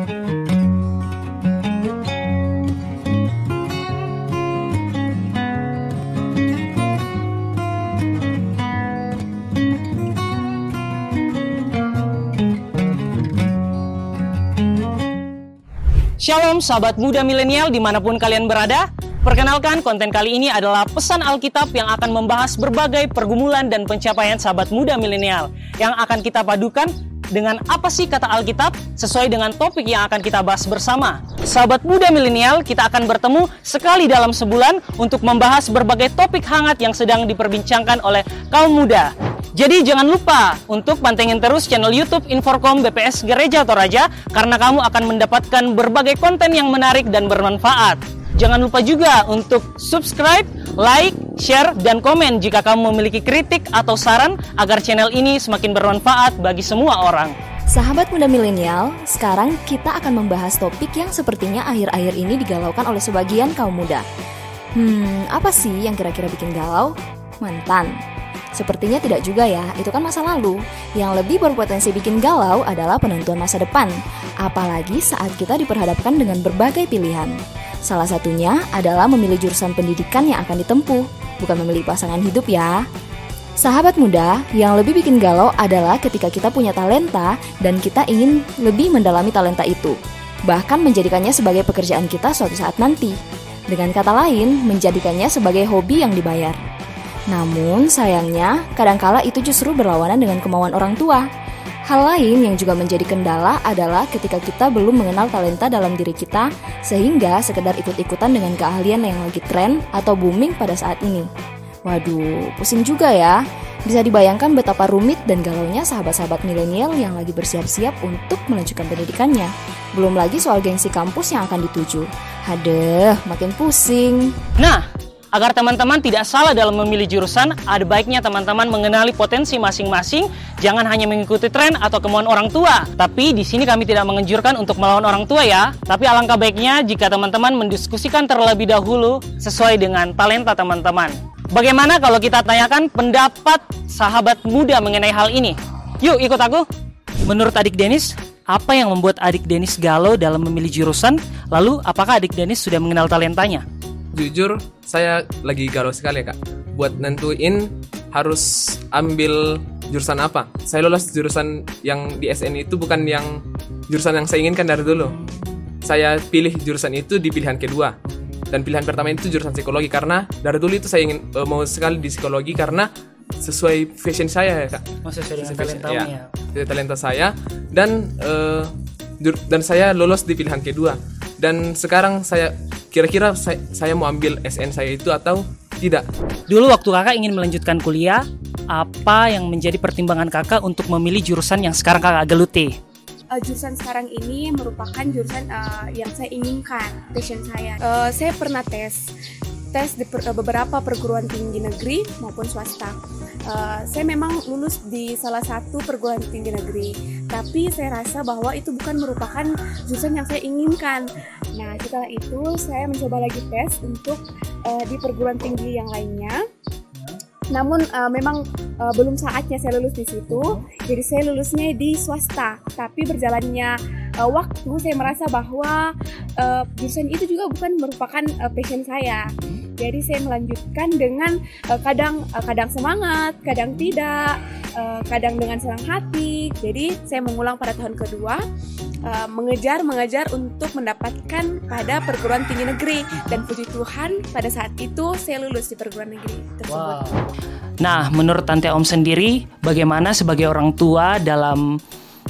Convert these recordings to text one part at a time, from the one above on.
Shalom sahabat muda milenial dimanapun kalian berada. Perkenalkan, konten kali ini adalah pesan Alkitab yang akan membahas berbagai pergumulan dan pencapaian sahabat muda milenial yang akan kita padukan dengan apa sih kata Alkitab sesuai dengan topik yang akan kita bahas bersama. Sahabat muda milenial, kita akan bertemu sekali dalam sebulan untuk membahas berbagai topik hangat yang sedang diperbincangkan oleh kaum muda. Jadi jangan lupa untuk pantengin terus channel YouTube Inforkom BPS Gereja Toraja karena kamu akan mendapatkan berbagai konten yang menarik dan bermanfaat. Jangan lupa juga untuk subscribe, like, share, dan komen jika kamu memiliki kritik atau saran agar channel ini semakin bermanfaat bagi semua orang. Sahabat muda milenial, sekarang kita akan membahas topik yang sepertinya akhir-akhir ini digalaukan oleh sebagian kaum muda. Apa sih yang kira-kira bikin galau? Mantan. Sepertinya tidak juga ya, itu kan masa lalu. Yang lebih berpotensi bikin galau adalah penentuan masa depan. Apalagi saat kita diperhadapkan dengan berbagai pilihan. Salah satunya adalah memilih jurusan pendidikan yang akan ditempuh, bukan memilih pasangan hidup ya. Sahabat muda, yang lebih bikin galau adalah ketika kita punya talenta dan kita ingin lebih mendalami talenta itu. Bahkan menjadikannya sebagai pekerjaan kita suatu saat nanti. Dengan kata lain, menjadikannya sebagai hobi yang dibayar. Namun, sayangnya, kadangkala itu justru berlawanan dengan kemauan orang tua. Hal lain yang juga menjadi kendala adalah ketika kita belum mengenal talenta dalam diri kita, sehingga sekedar ikut-ikutan dengan keahlian yang lagi tren atau booming pada saat ini. Waduh, pusing juga ya. Bisa dibayangkan betapa rumit dan galaunya sahabat-sahabat milenial yang lagi bersiap-siap untuk melanjutkan pendidikannya. Belum lagi soal gengsi kampus yang akan dituju. Hadeh, makin pusing. Nah, agar teman-teman tidak salah dalam memilih jurusan, ada baiknya teman-teman mengenali potensi masing-masing, jangan hanya mengikuti tren atau kemauan orang tua. Tapi di sini kami tidak menganjurkan untuk melawan orang tua ya. Tapi alangkah baiknya jika teman-teman mendiskusikan terlebih dahulu sesuai dengan talenta teman-teman. Bagaimana kalau kita tanyakan pendapat sahabat muda mengenai hal ini? Yuk ikut aku. Menurut adik Dennis, apa yang membuat adik Dennis galau dalam memilih jurusan? Lalu apakah adik Dennis sudah mengenal talentanya? Jujur, saya lagi galau sekali ya kak. Buat nentuin harus ambil jurusan apa. Saya lolos jurusan yang di SN itu bukan yang jurusan yang saya inginkan dari dulu. Saya pilih jurusan itu di pilihan kedua. Dan pilihan pertama itu jurusan psikologi. Karena dari dulu itu saya ingin mau sekali di psikologi karena sesuai fashion saya ya kak. Sesuai dengan talentanya ya. Sesuai talenta saya. Dan saya lolos di pilihan kedua. Dan sekarang kira-kira saya mau ambil SN saya itu atau tidak. Dulu waktu kakak ingin melanjutkan kuliah, apa yang menjadi pertimbangan kakak untuk memilih jurusan yang sekarang kakak geluti? Jurusan sekarang ini merupakan jurusan yang saya inginkan, passion saya. Saya pernah tes di beberapa perguruan tinggi negeri maupun swasta. Saya memang lulus di salah satu perguruan tinggi negeri, tapi saya rasa bahwa itu bukan merupakan jurusan yang saya inginkan. Nah, setelah itu saya mencoba lagi tes untuk di perguruan tinggi yang lainnya. Namun memang belum saatnya saya lulus di situ, jadi saya lulusnya di swasta. Tapi berjalannya waktu saya merasa bahwa jurusan itu juga bukan merupakan passion saya. Jadi saya melanjutkan dengan kadang semangat, kadang tidak, kadang dengan senang hati. Jadi saya mengulang pada tahun kedua, mengejar untuk mendapatkan pada perguruan tinggi negeri. Dan puji Tuhan pada saat itu saya lulus di perguruan negeri tersebut. Wow. Nah, menurut Tante Om sendiri, bagaimana sebagai orang tua dalam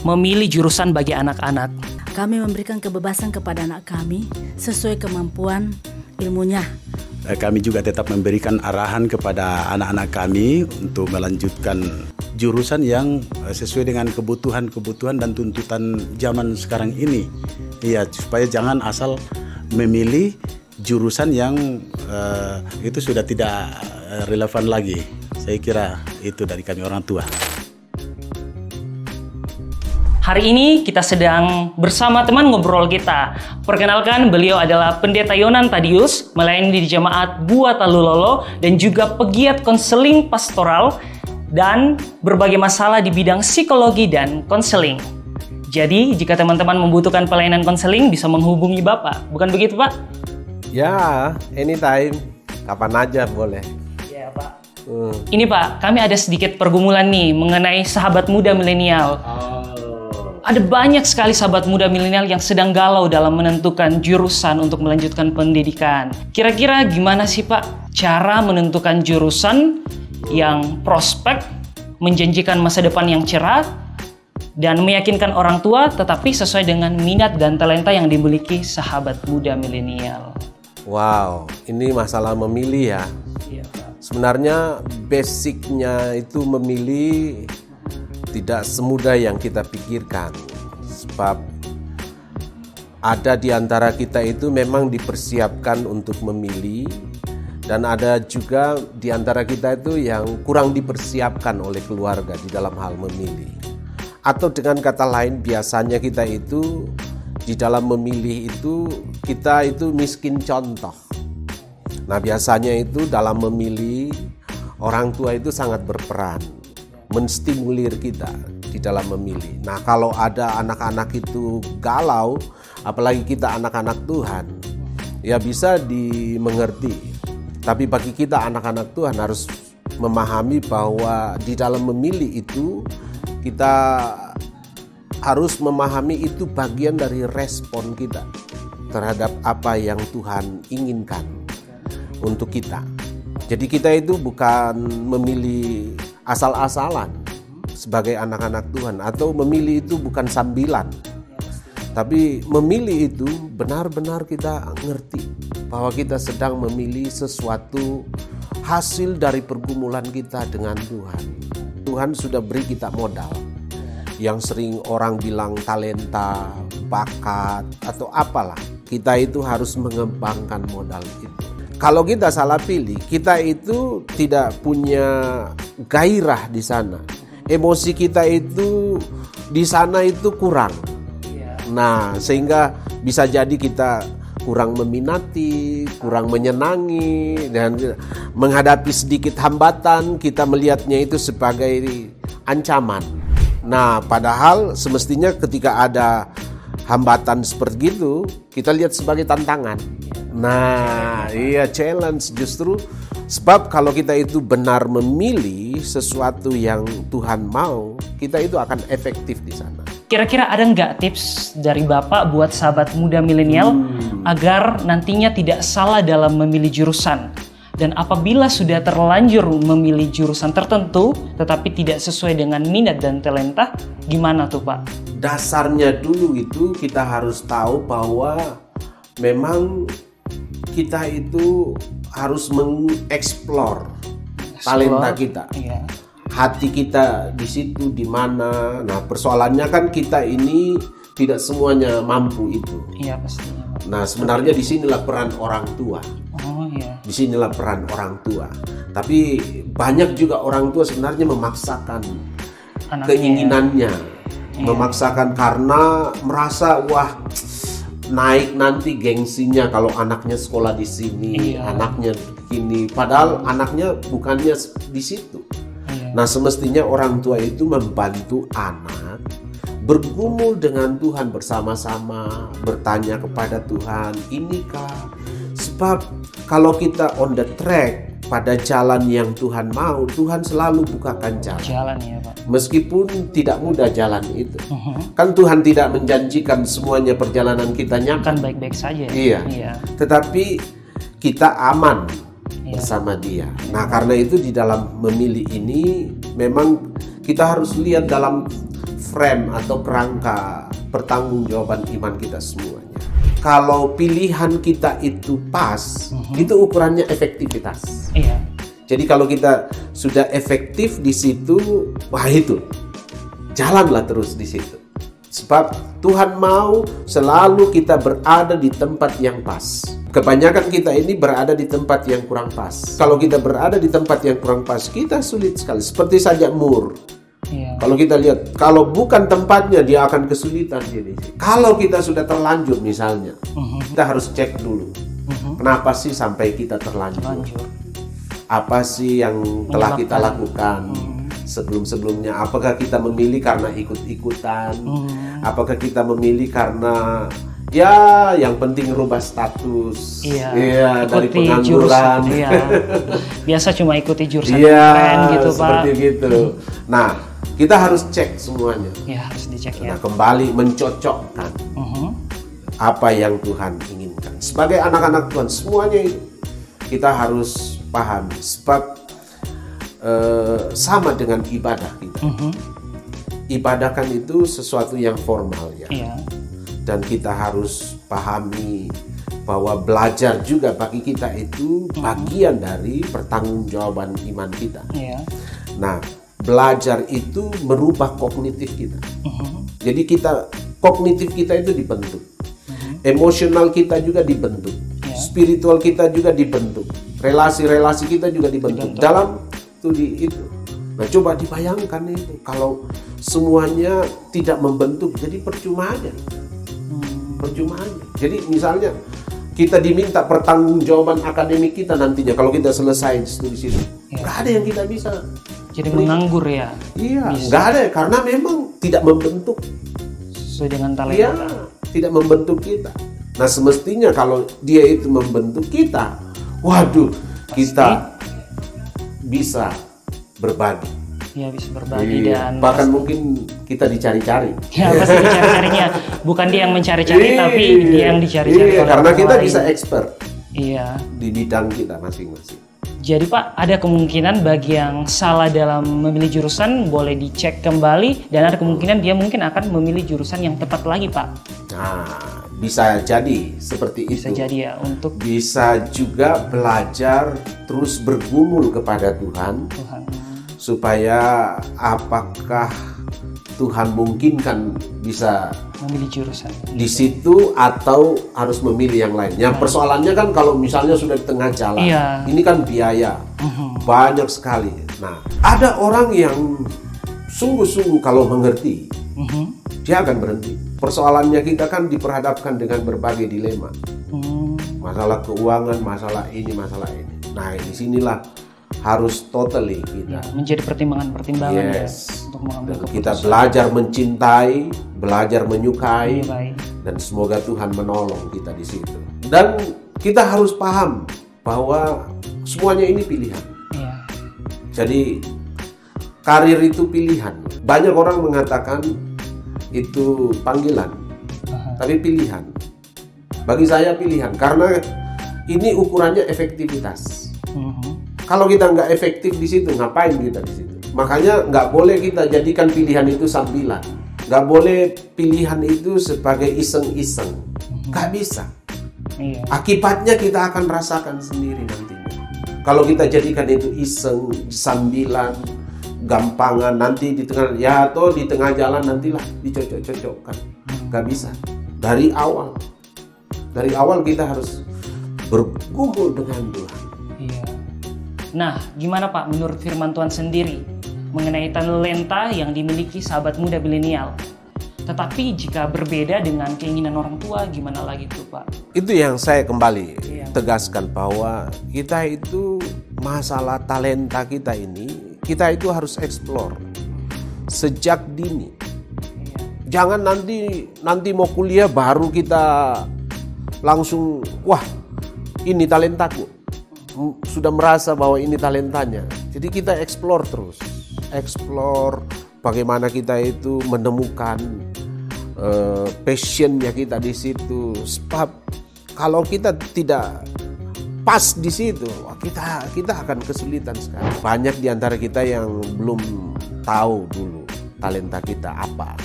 memilih jurusan bagi anak-anak? Kami memberikan kebebasan kepada anak kami sesuai kemampuan ilmunya. Kami juga tetap memberikan arahan kepada anak-anak kami untuk melanjutkan jurusan yang sesuai dengan kebutuhan dan tuntutan zaman sekarang ini. Iya, supaya jangan asal memilih jurusan yang itu sudah tidak relevan lagi. Saya kira itu dari kami orang tua. Hari ini kita sedang bersama teman ngobrol kita. Perkenalkan, beliau adalah Pendeta Yonan Tadius, melayani di Jemaat Buah Talulolo dan juga pegiat konseling pastoral dan berbagai masalah di bidang psikologi dan konseling. Jadi, jika teman-teman membutuhkan pelayanan konseling, bisa menghubungi Bapak. Bukan begitu, Pak? Ya, anytime. Kapan aja boleh. Ya, Pak. Ini, Pak, kami ada sedikit pergumulan nih mengenai sahabat muda milenial. Ada banyak sekali sahabat muda milenial yang sedang galau dalam menentukan jurusan untuk melanjutkan pendidikan. Kira-kira gimana sih, Pak, cara menentukan jurusan yang prospek, menjanjikan masa depan yang cerah, dan meyakinkan orang tua tetapi sesuai dengan minat dan talenta yang dimiliki sahabat muda milenial? Wow, ini masalah memilih ya. Iya, Pak. Sebenarnya basicnya itu memilih tidak semudah yang kita pikirkan. Sebab ada di antara kita itu memang dipersiapkan untuk memilih, dan ada juga di antara kita itu yang kurang dipersiapkan oleh keluarga di dalam hal memilih. Atau dengan kata lain, biasanya kita itu di dalam memilih itu kita itu miskin contoh. Nah, biasanya itu dalam memilih orang tua itu sangat berperan menstimulir kita di dalam memilih. Nah, kalau ada anak-anak itu galau, apalagi kita anak-anak Tuhan, ya bisa dimengerti. Tapi bagi kita anak-anak Tuhan harus memahami bahwa di dalam memilih itu kita harus memahami itu bagian dari respon kita terhadap apa yang Tuhan inginkan untuk kita. Jadi kita itu bukan memilih asal-asalan sebagai anak-anak Tuhan, atau memilih itu bukan sambilan. Tapi memilih itu benar-benar kita ngerti bahwa kita sedang memilih sesuatu hasil dari pergumulan kita dengan Tuhan. Tuhan sudah beri kita modal yang sering orang bilang talenta, bakat, atau apalah. Kita itu harus mengembangkan modal itu. Kalau kita salah pilih, kita itu tidak punya gairah di sana. Emosi kita itu di sana itu kurang. Nah, sehingga bisa jadi kita kurang meminati, kurang menyenangi, dan menghadapi sedikit hambatan kita melihatnya itu sebagai ancaman. Nah, padahal semestinya ketika ada hambatan seperti itu, kita lihat sebagai tantangan. Nah, iya, challenge justru. Sebab kalau kita itu benar memilih sesuatu yang Tuhan mau, kita itu akan efektif di sana. Kira-kira ada nggak tips dari Bapak buat sahabat muda milenial agar nantinya tidak salah dalam memilih jurusan? Dan apabila sudah terlanjur memilih jurusan tertentu tetapi tidak sesuai dengan minat dan talenta, gimana tuh, Pak? Dasarnya dulu itu kita harus tahu bahwa memang kita itu harus mengeksplor talenta kita. Iya. Hati kita di situ di mana. Nah, persoalannya kan kita ini tidak semuanya mampu itu. Iya, pastinya. Nah, sebenarnya disinilah peran orang tua. Oh iya. Disinilah peran orang tua. Tapi banyak juga orang tua sebenarnya memaksakan Anaknya, keinginannya, iya. Memaksakan karena merasa wah naik nanti gengsinya kalau anaknya sekolah di sini, iya. Anaknya begini. Padahal anaknya bukannya di situ. Iya. Nah, semestinya orang tua itu membantu anak bergumul dengan Tuhan bersama-sama, bertanya kepada Tuhan, inikah? Sebab kalau kita on the track pada jalan yang Tuhan mau, Tuhan selalu bukakan jalan. Jalan ya, Pak. Meskipun tidak mudah jalan itu. Kan Tuhan tidak menjanjikan semuanya perjalanan kita nyaman. Kan baik-baik saja. Iya. Tetapi kita aman bersama Dia. Nah, karena itu di dalam memilih ini memang kita harus lihat dalam frame atau kerangka pertanggungjawaban iman kita semuanya. Kalau pilihan kita itu pas, itu ukurannya efektivitas. Iya. Jadi kalau kita sudah efektif di situ, wah itu jalanlah terus di situ. Sebab Tuhan mau selalu kita berada di tempat yang pas. Kebanyakan kita ini berada di tempat yang kurang pas. Kalau kita berada di tempat yang kurang pas, kita sulit sekali. Seperti saja mur. Iya. Kalau kita lihat, kalau bukan tempatnya dia akan kesulitan jadi. Kalau kita sudah terlanjur misalnya, kita harus cek dulu. Kenapa sih sampai kita terlanjur? Apa sih yang telah kita lakukan sebelum-sebelumnya? Apakah kita memilih karena ikut-ikutan? Apakah kita memilih karena ya yang penting rubah status, dari pengangguran, biasa cuma ikuti jurusan keren gitu Pak. Seperti gitu. Nah, kita harus cek semuanya. Ya, harus dicek ya. Nah, kembali mencocokkan apa yang Tuhan inginkan. Sebagai anak-anak Tuhan, semuanya itu kita harus pahami. Sebab sama dengan ibadah kita. Ibadah kan itu sesuatu yang formal ya. Dan kita harus pahami bahwa belajar juga bagi kita itu bagian dari pertanggungjawaban iman kita. Nah, belajar itu merubah kognitif kita. Jadi kognitif kita itu dibentuk. Emosional kita juga dibentuk. Spiritual kita juga dibentuk. Relasi-relasi kita juga dibentuk. Dalam studi itu. Nah, coba dibayangkan itu kalau semuanya tidak membentuk, jadi percuma aja. Percuma aja. Jadi misalnya kita diminta pertanggungjawaban akademik kita nantinya kalau kita selesai studi situ, nggak ada yang kita bisa. Jadi menganggur ya? Iya, nggak ada karena memang tidak membentuk. Sesuai dengan talenta. Iya, tidak membentuk kita. Nah, semestinya kalau dia itu membentuk kita, waduh, kita bisa berbagi. Ya, bisa berbagi dan bahkan mungkin kita dicari-cari. Ya, pasti dicari-carinya. Bukan dia yang mencari-cari, tapi dia yang dicari-cari. Karena kita bisa expert. Iya. Di bidang kita masing-masing. Jadi Pak, ada kemungkinan bagi yang salah dalam memilih jurusan boleh dicek kembali dan ada kemungkinan dia mungkin akan memilih jurusan yang tepat lagi Pak. Nah, bisa jadi seperti bisa itu. Bisa jadi ya untuk bisa juga belajar terus bergumul kepada Tuhan. Supaya apakah Tuhan mungkinkan bisa memilih jurusan di situ atau harus memilih yang lain. Yang persoalannya kan kalau misalnya sudah di tengah jalan, ini kan biaya banyak sekali. Nah, ada orang yang sungguh-sungguh kalau mengerti, dia akan berhenti. Persoalannya kita kan diperhadapkan dengan berbagai dilema, masalah keuangan, masalah ini, masalah ini. Nah, di sinilah harus totally kita menjadi pertimbangan-pertimbangan ya, untuk mengambil dan keputusan. kita belajar mencintai, belajar menyukai, dan semoga Tuhan menolong kita di situ. Dan kita harus paham bahwa semuanya ini pilihan. Jadi karir itu pilihan. Banyak orang mengatakan itu panggilan, tapi pilihan. Bagi saya pilihan karena ini ukurannya efektivitas. Kalau kita nggak efektif di situ, ngapain kita di situ? Makanya nggak boleh kita jadikan pilihan itu sambilan. Nggak boleh pilihan itu sebagai iseng-iseng. Nggak bisa. Akibatnya kita akan rasakan sendiri nantinya. Kalau kita jadikan itu iseng, sambilan, gampangan, nanti di tengah di tengah jalan nantilah dicocok-cocokkan. Nggak bisa. Dari awal kita harus bergumul dengan Tuhan. Nah, gimana Pak menurut firman Tuhan sendiri mengenai talenta yang dimiliki sahabat muda milenial? Tetapi jika berbeda dengan keinginan orang tua, gimana lagi tuh Pak? Itu yang saya kembali tegaskan bahwa kita itu masalah talenta kita ini, kita itu harus explore sejak dini. Jangan nanti mau kuliah baru kita langsung, wah ini talentaku. Sudah merasa bahwa ini talentanya. Jadi kita explore terus. Explore bagaimana kita itu menemukan passionnya kita di situ. Sebab kalau kita tidak pas di situ, kita akan kesulitan sekali. Banyak di antara kita yang belum tahu dulu talenta kita apa.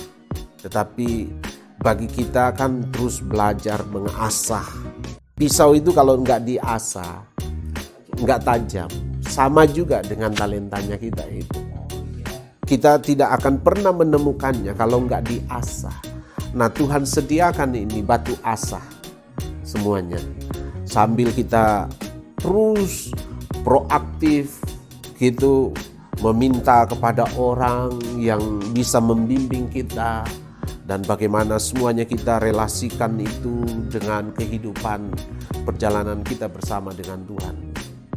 Tetapi bagi kita kan terus belajar mengasah. Pisau itu kalau nggak diasah, nggak tajam. Sama juga dengan talentanya kita itu. Kita tidak akan pernah menemukannya kalau nggak diasah. Nah, Tuhan sediakan ini batu asah semuanya. Sambil kita terus proaktif gitu meminta kepada orang yang bisa membimbing kita dan bagaimana semuanya kita relasikan itu dengan kehidupan perjalanan kita bersama dengan Tuhan.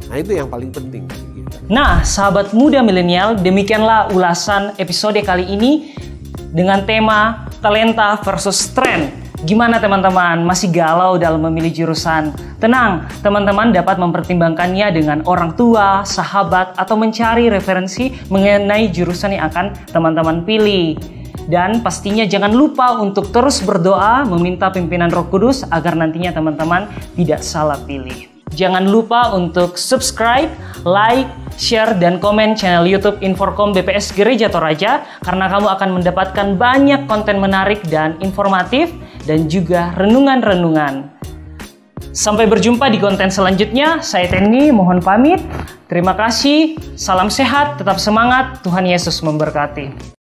Nah, itu yang paling penting bagi kita. Nah, sahabat muda milenial, demikianlah ulasan episode kali ini dengan tema talenta versus tren. Gimana teman-teman? Masih galau dalam memilih jurusan? Tenang, teman-teman dapat mempertimbangkannya dengan orang tua, sahabat, atau mencari referensi mengenai jurusan yang akan teman-teman pilih. Dan pastinya jangan lupa untuk terus berdoa, meminta pimpinan Roh Kudus agar nantinya teman-teman tidak salah pilih. Jangan lupa untuk subscribe, like, share, dan komen channel YouTube Inforkom BPS Gereja Toraja karena kamu akan mendapatkan banyak konten menarik dan informatif dan juga renungan-renungan. Sampai berjumpa di konten selanjutnya. Saya Tenny, mohon pamit. Terima kasih, salam sehat, tetap semangat, Tuhan Yesus memberkati.